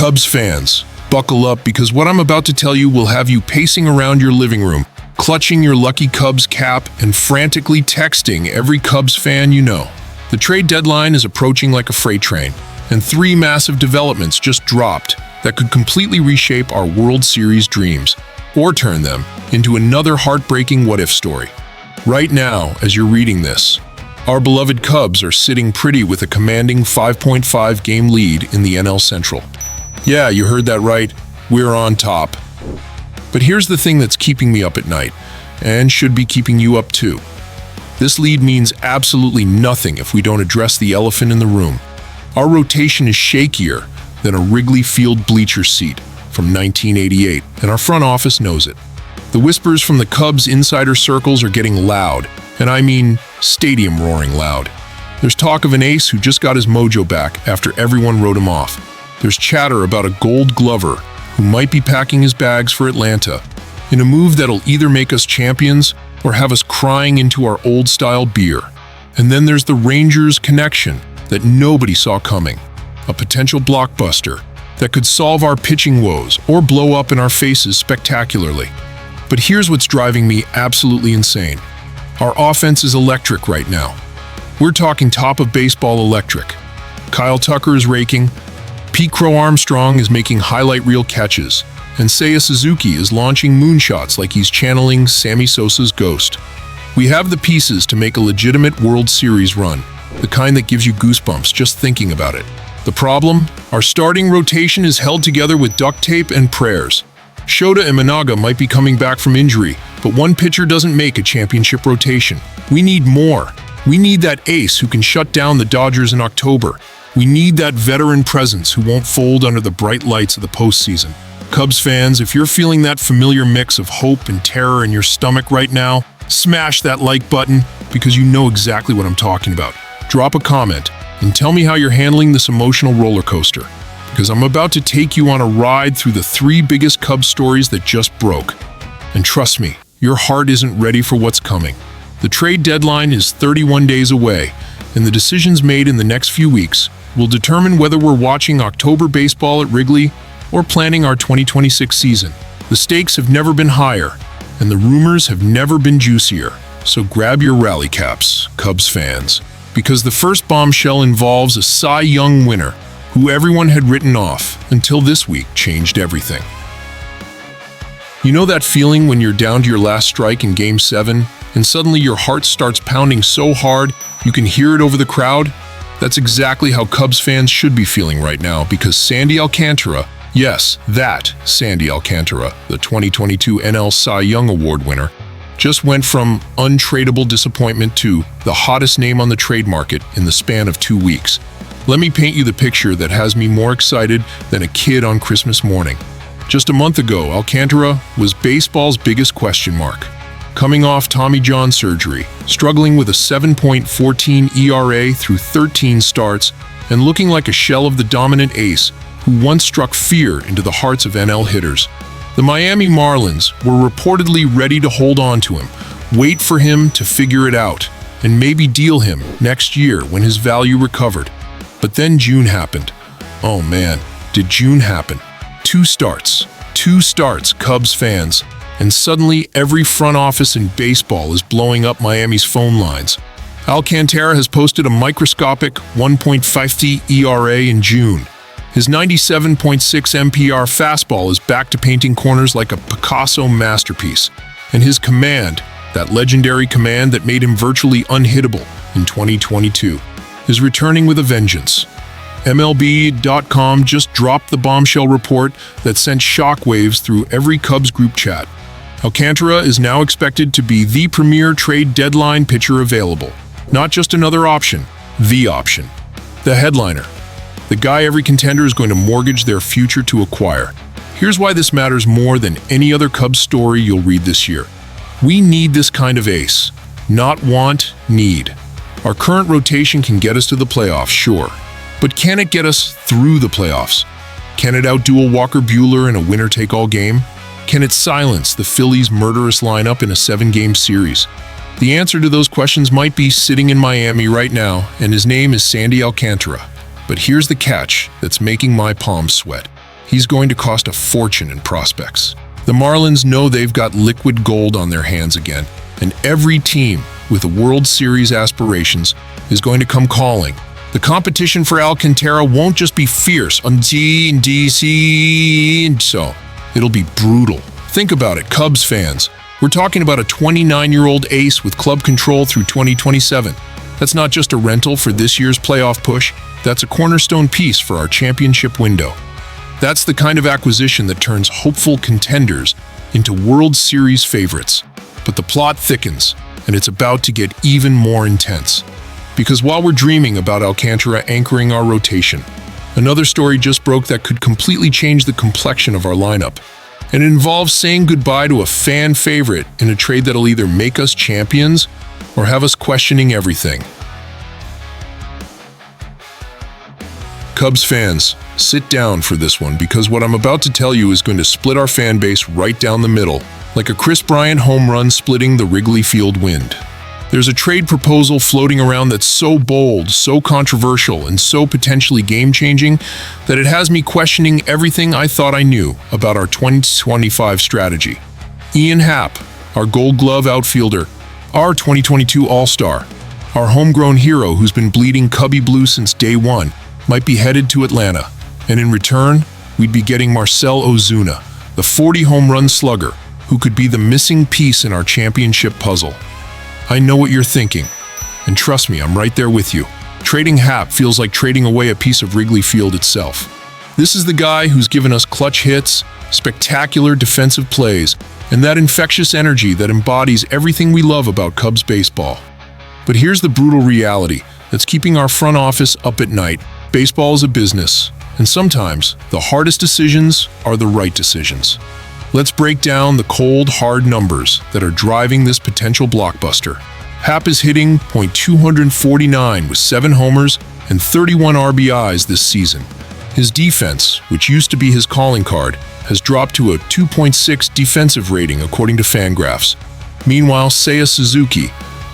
Cubs fans, buckle up because what I'm about to tell you will have you pacing around your living room, clutching your lucky Cubs cap, and frantically texting every Cubs fan you know. The trade deadline is approaching like a freight train, and three massive developments just dropped that could completely reshape our World Series dreams, or turn them into another heartbreaking what-if story. Right now, as you're reading this, our beloved Cubs are sitting pretty with a commanding 5.5 game lead in the NL Central. Yeah, you heard that right, we're on top. But here's the thing that's keeping me up at night, and should be keeping you up too. This lead means absolutely nothing if we don't address the elephant in the room. Our rotation is shakier than a Wrigley Field bleacher seat from 1988, and our front office knows it. The whispers from the Cubs insider circles are getting loud, and I mean stadium roaring loud. There's talk of an ace who just got his mojo back after everyone wrote him off. There's chatter about a Gold Glover who might be packing his bags for Atlanta in a move that'll either make us champions or have us crying into our old-style beer. And then there's the Rangers connection that nobody saw coming, a potential blockbuster that could solve our pitching woes or blow up in our faces spectacularly. But here's what's driving me absolutely insane. Our offense is electric right now. We're talking top of baseball electric. Kyle Tucker is raking, Pete Crow Armstrong is making highlight reel catches, and Seiya Suzuki is launching moonshots like he's channeling Sammy Sosa's ghost. We have the pieces to make a legitimate World Series run, the kind that gives you goosebumps just thinking about it. The problem? Our starting rotation is held together with duct tape and prayers. Shota Imanaga might be coming back from injury, but one pitcher doesn't make a championship rotation. We need more. We need that ace who can shut down the Dodgers in October. We need that veteran presence who won't fold under the bright lights of the postseason. Cubs fans, if you're feeling that familiar mix of hope and terror in your stomach right now, smash that like button because you know exactly what I'm talking about. Drop a comment and tell me how you're handling this emotional roller coaster, because I'm about to take you on a ride through the three biggest Cubs stories that just broke. And trust me, your heart isn't ready for what's coming. The trade deadline is 31 days away, and the decisions made in the next few weeks will determine whether we're watching October baseball at Wrigley or planning our 2026 season. The stakes have never been higher, and the rumors have never been juicier. So grab your rally caps, Cubs fans, because the first bombshell involves a Cy Young winner who everyone had written off until this week changed everything. You know that feeling when you're down to your last strike in Game 7 and suddenly your heart starts pounding so hard you can hear it over the crowd? That's exactly how Cubs fans should be feeling right now, because Sandy Alcantara, yes, that Sandy Alcantara, the 2022 NL Cy Young Award winner, just went from untradeable disappointment to the hottest name on the trade market in the span of 2 weeks. Let me paint you the picture that has me more excited than a kid on Christmas morning. Just a month ago, Alcantara was baseball's biggest question mark. Coming off Tommy John surgery, struggling with a 7.14 ERA through 13 starts, and looking like a shell of the dominant ace who once struck fear into the hearts of NL hitters. The Miami Marlins were reportedly ready to hold on to him, wait for him to figure it out, and maybe deal him next year when his value recovered. But then June happened. Oh man, did June happen? Two starts, Cubs fans. And suddenly, every front office in baseball is blowing up Miami's phone lines. Alcantara has posted a microscopic 1.50 ERA in June. His 97.6 MPR fastball is back to painting corners like a Picasso masterpiece. And his command, that legendary command that made him virtually unhittable in 2022, is returning with a vengeance. MLB.com just dropped the bombshell report that sent shockwaves through every Cubs group chat. Alcantara is now expected to be the premier trade deadline pitcher available. Not just another option, the option. The headliner. The guy every contender is going to mortgage their future to acquire. Here's why this matters more than any other Cubs story you'll read this year. We need this kind of ace. Not want, need. Our current rotation can get us to the playoffs, sure. But can it get us through the playoffs? Can it outduel Walker Buehler in a winner-take-all game? Can it silence the Phillies' murderous lineup in a 7-game series? The answer to those questions might be sitting in Miami right now, and his name is Sandy Alcantara. But here's the catch that's making my palms sweat. he's going to cost a fortune in prospects. The Marlins know they've got liquid gold on their hands again, and every team with a World Series aspirations is going to come calling. The competition for Alcantara won't just be fierce on D and DC, and so it'll be brutal. Think about it, Cubs fans. We're talking about a 29-year-old ace with club control through 2027. That's not just a rental for this year's playoff push, that's a cornerstone piece for our championship window. That's the kind of acquisition that turns hopeful contenders into World Series favorites. But the plot thickens, and it's about to get even more intense. Because while we're dreaming about Alcantara anchoring our rotation, another story just broke that could completely change the complexion of our lineup. And it involves saying goodbye to a fan favorite in a trade that'll either make us champions or have us questioning everything. Cubs fans, sit down for this one, because what I'm about to tell you is going to split our fan base right down the middle, like a Chris Bryant home run splitting the Wrigley field wind. There's a trade proposal floating around that's so bold, so controversial, and so potentially game-changing that it has me questioning everything I thought I knew about our 2025 strategy. Ian Happ, our Gold Glove outfielder, our 2022 All-Star, our homegrown hero who's been bleeding Cubby blue since day one, might be headed to Atlanta, and in return, we'd be getting Marcell Ozuna, the 40-home run slugger, who could be the missing piece in our championship puzzle. I know what you're thinking, and trust me, I'm right there with you. Trading Happ feels like trading away a piece of Wrigley Field itself. This is the guy who's given us clutch hits, spectacular defensive plays, and that infectious energy that embodies everything we love about Cubs baseball. But here's the brutal reality that's keeping our front office up at night. Baseball is a business, and sometimes the hardest decisions are the right decisions. Let's break down the cold, hard numbers that are driving this potential blockbuster. Happ is hitting .249 with 7 homers and 31 RBIs this season. His defense, which used to be his calling card, has dropped to a 2.6 defensive rating according to Fangraphs. Meanwhile, Seiya Suzuki,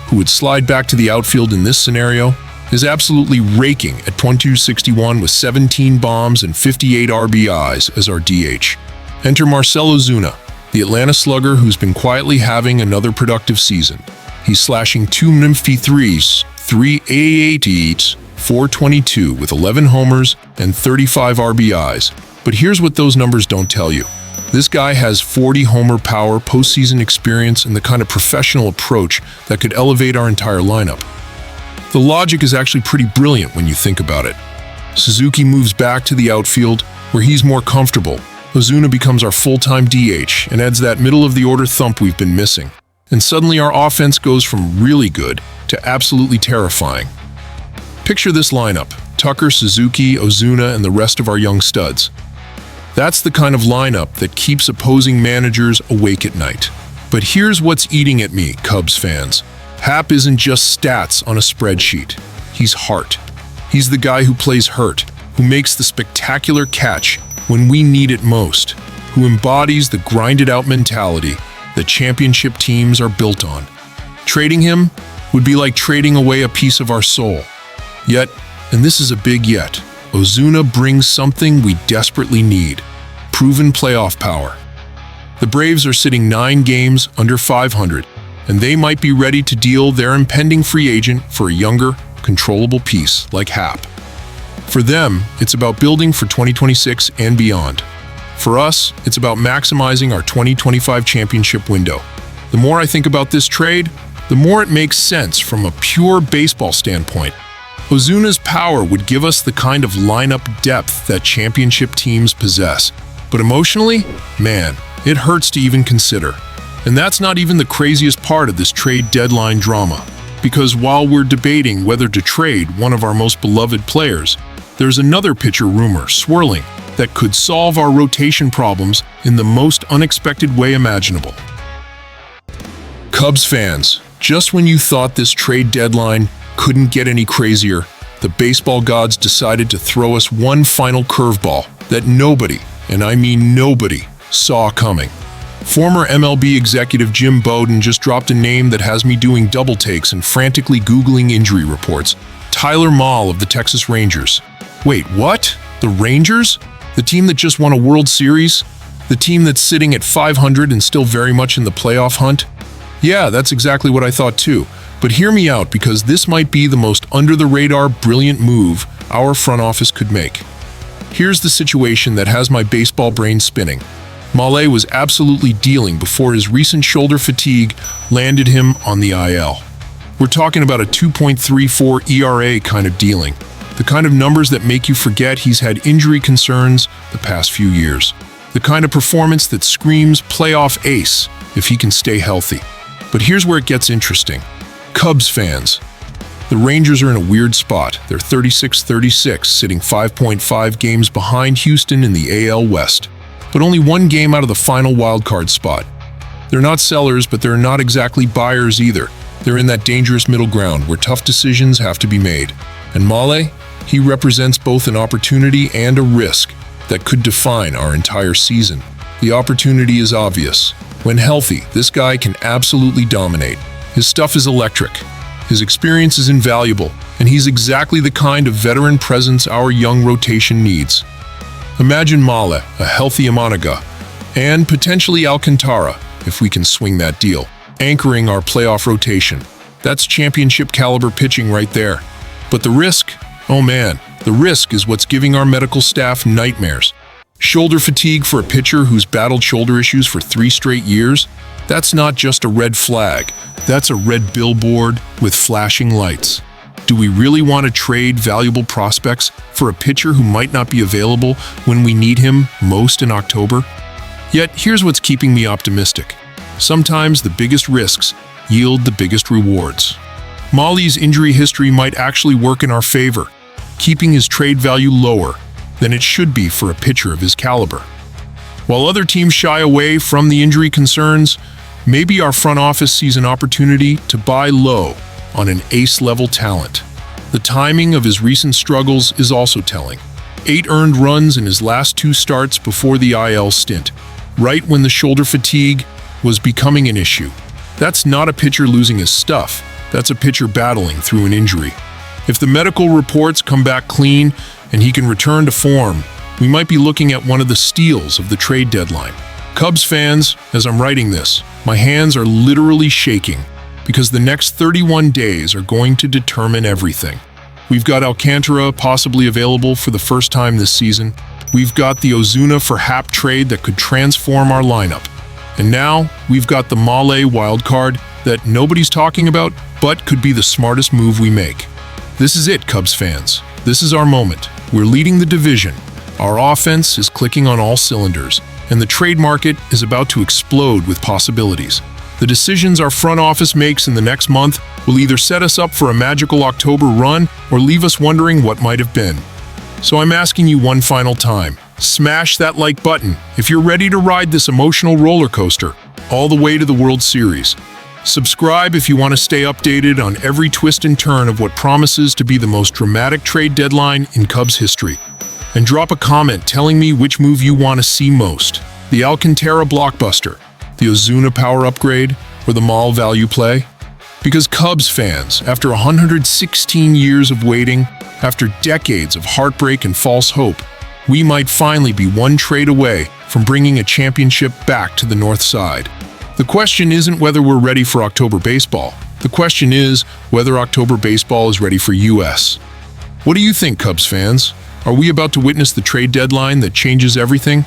who would slide back to the outfield in this scenario, is absolutely raking at .261 with 17 bombs and 58 RBIs as our DH. Enter Marcell Ozuna, the Atlanta slugger who's been quietly having another productive season. He's slashing 293s, 388s, 422 with 11 homers and 35 RBIs. But here's what those numbers don't tell you. This guy has 40 homer power, postseason experience, and the kind of professional approach that could elevate our entire lineup. The logic is actually pretty brilliant when you think about it. Suzuki moves back to the outfield where he's more comfortable. Ozuna becomes our full-time DH and adds that middle-of-the-order thump we've been missing. And suddenly our offense goes from really good to absolutely terrifying. Picture this lineup: Tucker, Suzuki, Ozuna, and the rest of our young studs. That's the kind of lineup that keeps opposing managers awake at night. But here's what's eating at me, Cubs fans. Happ isn't just stats on a spreadsheet. He's heart. He's the guy who plays hurt, who makes the spectacular catch when we need it most, who embodies the grinded-out mentality that championship teams are built on. Trading him would be like trading away a piece of our soul. Yet, and this is a big yet, Ozuna brings something we desperately need: proven playoff power. The Braves are sitting 9 games under .500, and they might be ready to deal their impending free agent for a younger, controllable piece like Happ. For them, it's about building for 2026 and beyond. For us, it's about maximizing our 2025 championship window. The more I think about this trade, the more it makes sense from a pure baseball standpoint. Ozuna's power would give us the kind of lineup depth that championship teams possess. But emotionally, man, it hurts to even consider. And that's not even the craziest part of this trade deadline drama. Because while we're debating whether to trade one of our most beloved players, there's another pitcher rumor swirling that could solve our rotation problems in the most unexpected way imaginable. Cubs fans, just when you thought this trade deadline couldn't get any crazier, the baseball gods decided to throw us one final curveball that nobody, and I mean nobody, saw coming. Former MLB executive Jim Bowden just dropped a name that has me doing double takes and frantically Googling injury reports: Tyler Mahle of the Texas Rangers. Wait, what? The Rangers? The team that just won a World Series? The team that's sitting at 500 and still very much in the playoff hunt? Yeah, that's exactly what I thought too. But hear me out, because this might be the most under-the-radar, brilliant move our front office could make. Here's the situation that has my baseball brain spinning. Mahle was absolutely dealing before his recent shoulder fatigue landed him on the IL. We're talking about a 2.34 ERA kind of dealing, the kind of numbers that make you forget he's had injury concerns the past few years, the kind of performance that screams playoff ace if he can stay healthy. But here's where it gets interesting. Cubs fans. The Rangers are in a weird spot. They're 36-36, sitting 5.5 games behind Houston in the AL West, but only one game out of the final wildcard spot. They're not sellers, but they're not exactly buyers either. They're in that dangerous middle ground where tough decisions have to be made. And Mahle, he represents both an opportunity and a risk that could define our entire season. The opportunity is obvious. When healthy, this guy can absolutely dominate. His stuff is electric. His experience is invaluable, and he's exactly the kind of veteran presence our young rotation needs. Imagine Mahle, a healthy Amanaga, and potentially Alcantara, if we can swing that deal, anchoring our playoff rotation. That's championship caliber pitching right there. But the risk? Oh man, the risk is what's giving our medical staff nightmares. Shoulder fatigue for a pitcher who's battled shoulder issues for 3 straight years? That's not just a red flag. That's a red billboard with flashing lights. Do we really want to trade valuable prospects for a pitcher who might not be available when we need him most in October? Yet, here's what's keeping me optimistic. Sometimes the biggest risks yield the biggest rewards. Mahle's injury history might actually work in our favor, keeping his trade value lower than it should be for a pitcher of his caliber. While other teams shy away from the injury concerns, maybe our front office sees an opportunity to buy low on an ace-level talent. The timing of his recent struggles is also telling. 8 earned runs in his last 2 starts before the IL stint, right when the shoulder fatigue was becoming an issue. That's not a pitcher losing his stuff. That's a pitcher battling through an injury. If the medical reports come back clean and he can return to form, we might be looking at one of the steals of the trade deadline. Cubs fans, as I'm writing this, my hands are literally shaking because the next 31 days are going to determine everything. We've got Alcantara possibly available for the first time this season. We've got the Ozuna for Happ trade that could transform our lineup. And now we've got the Mahle wildcard that nobody's talking about, but could be the smartest move we make. This is it, Cubs fans. This is our moment. We're leading the division. Our offense is clicking on all cylinders, and the trade market is about to explode with possibilities. The decisions our front office makes in the next month will either set us up for a magical October run or leave us wondering what might have been. So I'm asking you one final time, smash that like button if you're ready to ride this emotional roller coaster all the way to the World Series. Subscribe if you want to stay updated on every twist and turn of what promises to be the most dramatic trade deadline in Cubs history. And drop a comment telling me which move you want to see most. The Alcantara blockbuster, the Ozuna power upgrade, or the Mahle value play? Because Cubs fans, after 116 years of waiting, after decades of heartbreak and false hope, we might finally be one trade away from bringing a championship back to the North Side. The question isn't whether we're ready for October baseball. The question is whether October baseball is ready for US. What do you think, Cubs fans? Are we about to witness the trade deadline that changes everything?